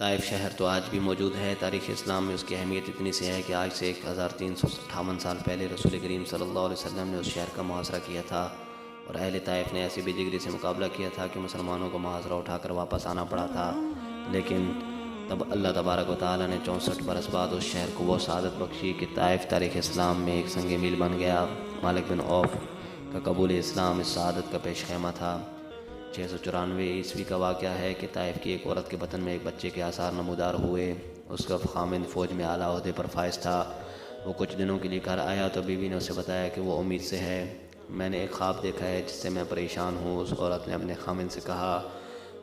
طائف شہر تو آج بھی موجود ہے۔ تاریخ اسلام میں اس کی اہمیت اتنی سی ہے کہ آج سے 1358 سال پہلے رسول کریم صلی اللہ علیہ وسلم نے اس شہر کا محاصرہ کیا تھا، اور اہل طائف نے ایسی بے جگری سے مقابلہ کیا تھا کہ مسلمانوں کو محاصرہ اٹھا کر واپس آنا پڑا تھا۔ لیکن تب اللہ تبارک و تعالیٰ نے 64 برس بعد اس شہر کو وہ سعادت بخشی کہ طائف تاریخ اسلام میں ایک سنگ میل بن گیا۔ مالک بن عوف کا قبول اسلام اس سعادت کا پیش خیمہ تھا۔ 694 عیسوی کا واقعہ ہے کہ طائف کی ایک عورت کے بطن میں ایک بچے کے آثار نمودار ہوئے۔ اس کا خامند فوج میں اعلیٰ عہدے پر فائز تھا۔ وہ کچھ دنوں کے لیے گھر آیا تو بیوی نے اسے بتایا کہ وہ امید سے ہے۔ میں نے ایک خواب دیکھا ہے جس سے میں پریشان ہوں۔ اس عورت نے اپنے خامند سے کہا،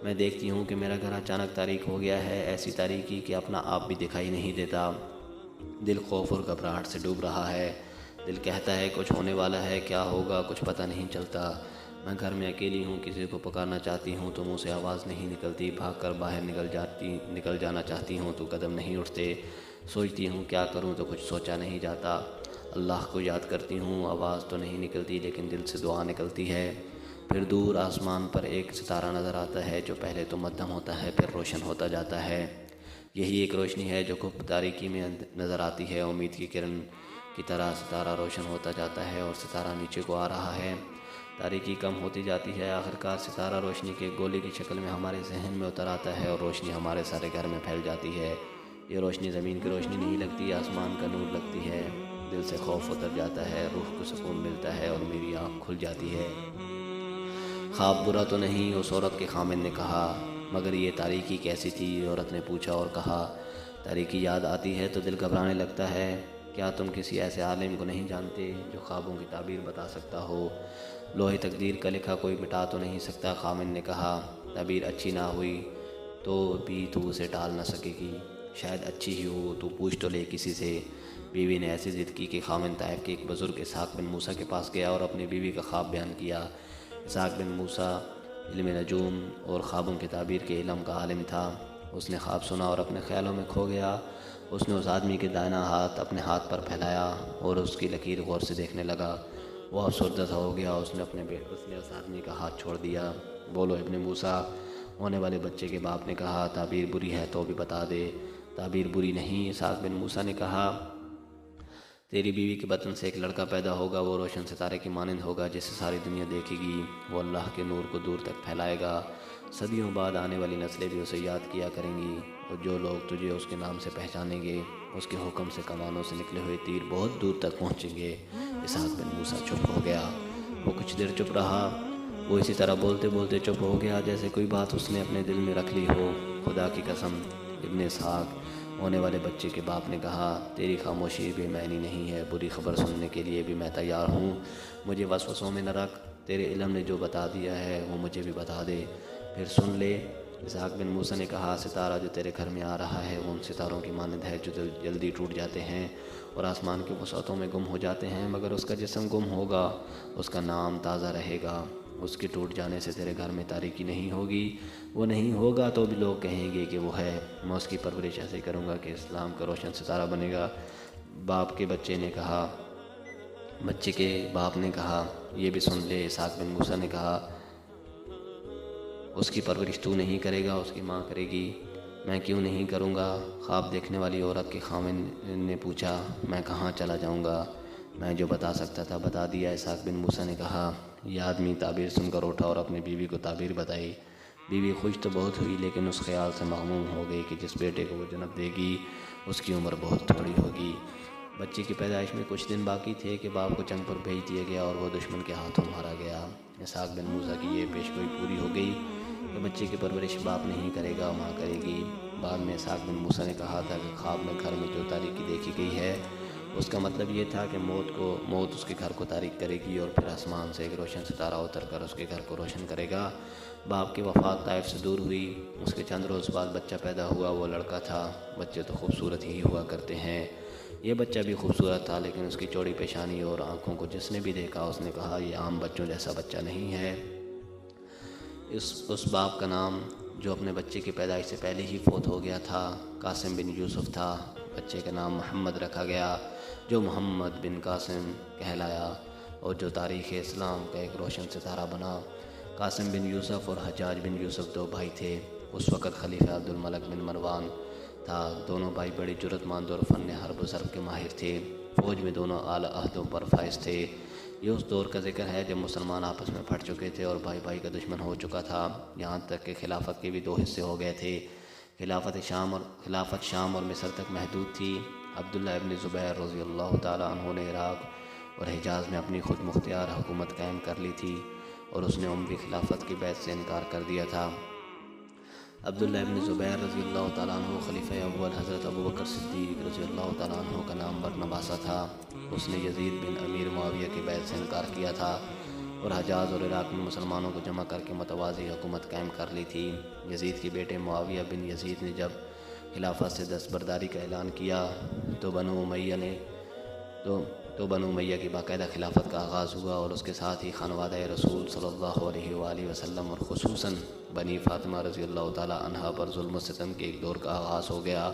میں دیکھتی ہوں کہ میرا گھر اچانک تاریک ہو گیا ہے، ایسی تاریکی کہ اپنا آپ بھی دکھائی نہیں دیتا۔ دل خوف اور گھبراہٹ سے ڈوب رہا ہے۔ دل کہتا ہے کچھ ہونے والا ہے، کیا ہوگا کچھ پتہ نہیں چلتا۔ میں گھر میں اکیلی ہوں، کسی کو پکارنا چاہتی ہوں تو منہ سے آواز نہیں نکلتی، بھاگ کر باہر نکل جانا چاہتی ہوں تو قدم نہیں اٹھتے، سوچتی ہوں کیا کروں تو کچھ سوچا نہیں جاتا، اللہ کو یاد کرتی ہوں، آواز تو نہیں نکلتی لیکن دل سے دعا نکلتی ہے۔ پھر دور آسمان پر ایک ستارہ نظر آتا ہے جو پہلے تو مدھم ہوتا ہے پھر روشن ہوتا جاتا ہے۔ یہی ایک روشنی ہے جو خوب تاریکی میں نظر آتی ہے، امید کی کرن کی طرح ستارہ روشن ہوتا جاتا ہے اور ستارہ نیچے کو آ رہا ہے۔ تاریکی کم ہوتی جاتی ہے، آخرکار ستارہ روشنی کے گولے کی شکل میں ہمارے ذہن میں اتر آتا ہے اور روشنی ہمارے سارے گھر میں پھیل جاتی ہے۔ یہ روشنی زمین کی روشنی نہیں لگتی، آسمان کا نور لگتی ہے۔ دل سے خوف اتر جاتا ہے، روح کو سکون ملتا ہے اور میری آنکھ کھل جاتی ہے۔ خواب برا تو نہیں، اس عورت کے خامند نے کہا، مگر یہ تاریکی کیسی تھی؟ عورت نے پوچھا اور کہا، تاریکی یاد آتی ہے تو دل گھبرانے لگتا ہے۔ کیا تم کسی ایسے عالم کو نہیں جانتے جو خوابوں کی تعبیر بتا سکتا ہو؟ لوح تقدیر کا لکھا کوئی مٹا تو نہیں سکتا۔ خامند نے کہا، تعبیر اچھی نہ ہوئی تو بھی تو اسے ٹال نہ سکے گی، شاید اچھی ہی ہو تو پوچھ تو لے کسی سے۔ بیوی نے ایسی ضد کی کہ خامند طائف کے ایک بزرگ اسحاق بن موسیٰ کے پاس گیا اور اپنی بیوی کا خواب بیان کیا۔ اسحاق بن موسیٰ علم نجوم اور خوابوں کی تعبیر کے علم کا عالم تھا۔ اس نے خواب سنا اور اپنے خیالوں میں کھو گیا۔ اس نے اس آدمی کے دائیں ہاتھ اپنے ہاتھ پر پھیلایا اور اس کی لکیر غور سے دیکھنے لگا۔ وہ افسردہ سا ہو گیا۔ اس نے اس آدمی کا ہاتھ چھوڑ دیا۔ بولو ابن موسیٰ، ہونے والے بچے کے باپ نے کہا، تعبیر بری ہے تو بھی بتا دے۔ تعبیر بری نہیں، اسحاق بن موسیٰ نے کہا، تیری بیوی کے بطن سے ایک لڑکا پیدا ہوگا، وہ روشن ستارے کی مانند ہوگا جسے ساری دنیا دیکھے گی، وہ اللہ کے نور کو دور تک پھیلائے گا، صدیوں بعد آنے والی نسلیں بھی اسے یاد کیا کریں گی، اور جو لوگ تجھے اس کے نام سے پہچانیں گے اس کے حکم سے کمانوں سے نکلے ہوئے تیر بہت دور تک پہنچیں گے۔ اسحاق بن موسیٰ چپ ہو گیا۔ وہ کچھ دیر چپ رہا۔ وہ اسی طرح بولتے بولتے چپ ہو گیا جیسے کوئی بات اس نے اپنے دل میں رکھ لی ہو۔ خدا کی قسم، ابن اسحاق، ہونے والے بچے کے باپ نے کہا، تیری خاموشی بے معنی نہیں ہے، بری خبر سننے کے لیے بھی میں تیار ہوں، مجھے وسوسوں میں نہ رکھ، تیرے علم نے جو بتا دیا ہے وہ مجھے بھی بتا دے، پھر سن لے۔ اسحاق بن موسیٰ نے کہا، ستارہ جو تیرے گھر میں آ رہا ہے وہ ان ستاروں کی مانند ہے جو جلدی ٹوٹ جاتے ہیں اور آسمان کی وسعتوں میں گم ہو جاتے ہیں، مگر اس کا جسم گم ہوگا، اس کا نام تازہ رہے گا، اس کے ٹوٹ جانے سے تیرے گھر میں تاریکی نہیں ہوگی، وہ نہیں ہوگا تو بھی لوگ کہیں گے کہ وہ ہے، میں اس کی پرورش ایسے کروں گا کہ اسلام کا روشن ستارہ بنے گا۔ بچے کے باپ نے کہا، یہ بھی سن لے۔ اسحاق بن موسیٰ نے کہا، اس کی پرورش تو نہیں کرے گا، اس کی ماں کرے گی۔ میں کیوں نہیں کروں گا؟ خواب دیکھنے والی عورت کے خامند نے پوچھا، میں کہاں چلا جاؤں گا؟ میں جو بتا سکتا تھا بتا دیا۔ اسحاق بن موسیٰ نے کہا، یہ آدمی تعبیر سن کر اٹھا اور اپنی بیوی کو تعبیر بتائی۔ بیوی خوش تو بہت ہوئی لیکن اس خیال سے مغموم ہو گئی کہ جس بیٹے کو وہ جنم دے گی اس کی عمر بہت تھوڑی ہوگی۔ بچے کی پیدائش میں کچھ دن باقی تھے کہ باپ کو جنگ پر بھیج دیا گیا اور وہ دشمن کے ہاتھوں مارا گیا۔ اسحاق بن موسیٰ کی یہ پیشگوئی پوری ہو گئی کہ بچے کی پرورش باپ نہیں کرے گا، ماں کرے گی۔ بعد میں اسحاق بن موسیٰ نے کہا تھا کہ خواب میں گھر میں جو تاریکی دیکھی گئی ہے اس کا مطلب یہ تھا کہ موت اس کے گھر کو تاریک کرے گی اور پھر آسمان سے ایک روشن ستارہ اتر کر اس کے گھر کو روشن کرے گا۔ باپ کی وفات طائف سے دور ہوئی۔ اس کے چند روز بعد بچہ پیدا ہوا، وہ لڑکا تھا۔ بچے تو خوبصورت ہی ہوا کرتے ہیں۔ یہ بچہ بھی خوبصورت تھا لیکن اس کی چوڑی پیشانی اور آنکھوں کو جس نے بھی دیکھا اس نے کہا، یہ عام بچوں جیسا بچہ نہیں ہے۔ اس باپ کا نام جو اپنے بچے کی پیدائش سے پہلے ہی فوت ہو گیا تھا قاسم بن یوسف تھا۔ بچے کا نام محمد رکھا گیا جو محمد بن قاسم کہلایا اور جو تاریخ اسلام کا ایک روشن ستارہ بنا۔ قاسم بن یوسف اور حجاج بن یوسف دو بھائی تھے۔ اس وقت خلیفہ عبد الملک بن مروان تھا۔ دونوں بھائی بڑی جرأت مند اور فن حرب و ضرب کے ماہر تھے۔ فوج میں دونوں اعلیٰ عہدوں پر فائز تھے۔ یہ اس دور کا ذکر ہے جب مسلمان آپس میں پھٹ چکے تھے اور بھائی بھائی کا دشمن ہو چکا تھا، یہاں تک کہ خلافت کے بھی دو حصے ہو گئے تھے۔ خلافت شام اور مصر تک محدود تھی۔ عبداللہ ابن زبیر رضی اللہ تعالیٰ عنہ نے عراق اور حجاز میں اپنی خود مختار حکومت قائم کر لی تھی اور اس نے اموی خلافت کی بیعت سے انکار کر دیا تھا۔ عبداللہ ابن زبیر رضی اللہ تعالیٰ عنہ خلیفہ اول حضرت ابوبکر صدیق رضی اللہ تعالیٰ عنہ کا نام برنباسا تھا۔ اس نے یزید بن امیر معاویہ کی بیعت سے انکار کیا تھا اور حجاز اور عراق میں مسلمانوں کو جمع کر کے متوازی حکومت قائم کر لی تھی۔ یزید کے بیٹے معاویہ بن یزید نے جب خلافت سے دستبرداری کا اعلان کیا تو بنو امیہ کی باقاعدہ خلافت کا آغاز ہوا اور اس کے ساتھ ہی خانوادہ رسول صلی اللہ علیہ وآلہ وسلم اور خصوصاً بنی فاطمہ رضی اللہ تعالیٰ عنہا پر ظلم و ستم کے ایک دور کا آغاز ہو گیا۔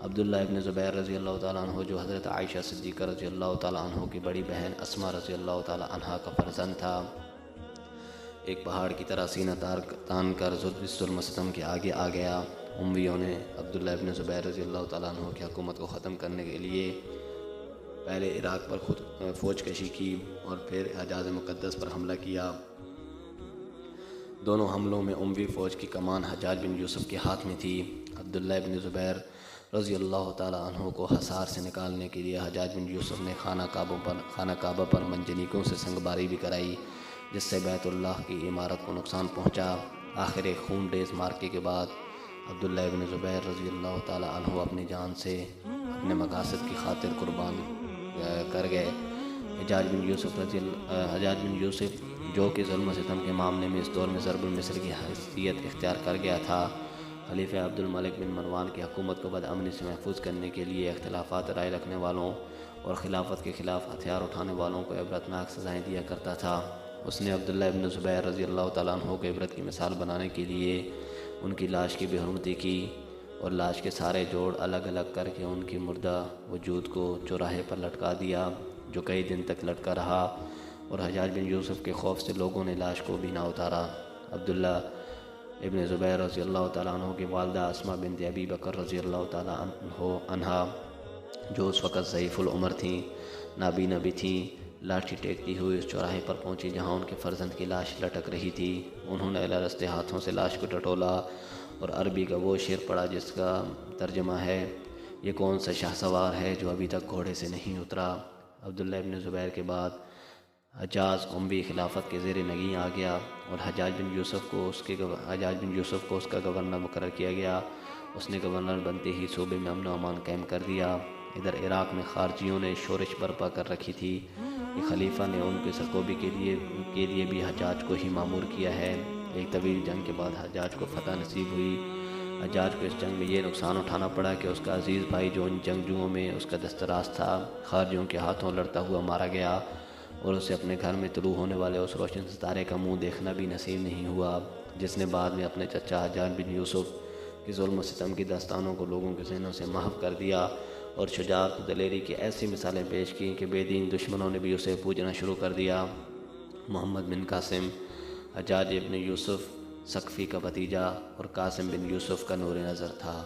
عبداللہ ابن زبیر رضی اللہ تعالیٰ عنہ جو حضرت عائشہ صدیقہ رضی اللہ تعالیٰ عنہ کی بڑی بہن اسماء رضی اللہ تعالیٰ عنہا کا فرزند تھا، ایک پہاڑ کی طرح سینہ تان کر ظلم و ستم کے آگے آ گیا۔ امویوں نے عبداللہ ابن زبیر رضی اللہ تعالیٰ عنہ کی حکومت کو ختم کرنے کے لیے پہلے عراق پر خود فوج کشی کی اور پھر حجاز مقدس پر حملہ کیا۔ دونوں حملوں میں اموی فوج کی کمان حجاج بن یوسف کے ہاتھ میں تھی۔ عبداللہ ابن زبیر رضی اللہ تعالیٰ عنہ کو حصار سے نکالنے کے لیے حجاج بن یوسف نے خانہ کعبہ پر منجنیقوں سے سنگباری بھی کرائی، جس سے بیت اللہ کی عمارت کو نقصان پہنچا۔ آخر ایک خون ریز مارکے کے بعد عبداللہ ابن زبیر رضی اللہ تعالیٰ عنہ اپنی جان سے اپنے مقاصد کی خاطر قربان کر گئے۔ حجاج بن یوسف جو کہ ظلم و ستم کے معاملے میں اس دور میں ضرب المثل کی حیثیت اختیار کر گیا تھا، خلیفہ عبد الملک بن مروان کی حکومت کو بدامنی سے محفوظ کرنے کے لیے اختلافات رائے رکھنے والوں اور خلافت کے خلاف ہتھیار اٹھانے والوں کو عبرتناک سزائیں دیا کرتا تھا۔ اس نے عبداللہ ابن زبیر رضی اللہ تعالیٰ عنہ کو عبرت کی مثال بنانے کے لیے ان کی لاش کی بے حرمتی کی اور لاش کے سارے جوڑ الگ الگ کر کے ان کی مردہ وجود کو چوراہے پر لٹکا دیا، جو کئی دن تک لٹکا رہا اور حجاج بن یوسف کے خوف سے لوگوں نے لاش کو بھی نہ اتارا۔ عبداللہ ابن زبیر رضی اللہ تعالیٰ عنہ کی والدہ اسماء بنت ابی بکر رضی اللہ تعالیٰ عنہا جو اس وقت ضعیف العمر تھیں، نابینا بھی تھیں، لاٹھی ٹیکتی ہوئی اس چوراہے پر پہنچی جہاں ان کے فرزند کی لاش لٹک رہی تھی۔ انہوں نے اعلیٰ رستے ہاتھوں سے لاش کو ٹٹولا اور عربی کا وہ شعر پڑھا جس کا ترجمہ ہے، یہ کون سا شاہ سوار ہے جو ابھی تک گھوڑے سے نہیں اترا۔ عبداللہ ابن زبیر کے بعد حجاز اموی خلافت کے زیر نگیں آ گیا اور حجاج بن یوسف کو اس کا گورنر مقرر کیا گیا۔ اس نے گورنر بنتے ہی صوبے میں امن و امان قائم کر دیا۔ ادھر عراق میں خارجیوں نے شورش برپا کر رکھی تھی کہ خلیفہ نے ان کے سرکوبی کے لیے بھی حجاج کو ہی مامور کیا ہے۔ ایک طویل جنگ کے بعد حجاج کو فتح نصیب ہوئی۔ حجاج کو اس جنگ میں یہ نقصان اٹھانا پڑا کہ اس کا عزیز بھائی جو ان جنگجوؤں میں اس کا دستراز تھا، خارجیوں کے ہاتھوں لڑتا ہوا مارا گیا اور اسے اپنے گھر میں طلوع ہونے والے اس روشن ستارے کا منہ دیکھنا بھی نصیب نہیں ہوا، جس نے بعد میں اپنے چچا حجاج بن یوسف کی ظلم و ستم کی داستانوں کو لوگوں کے ذہنوں سے محو کر دیا اور شجاعت و دلیری کی ایسی مثالیں پیش کی کہ بے دین دشمنوں نے بھی اسے پوجنا شروع کر دیا۔ محمد بن قاسم حجاج ابن یوسف ثقفی کا بھتیجا اور قاسم بن یوسف کا نور نظر تھا۔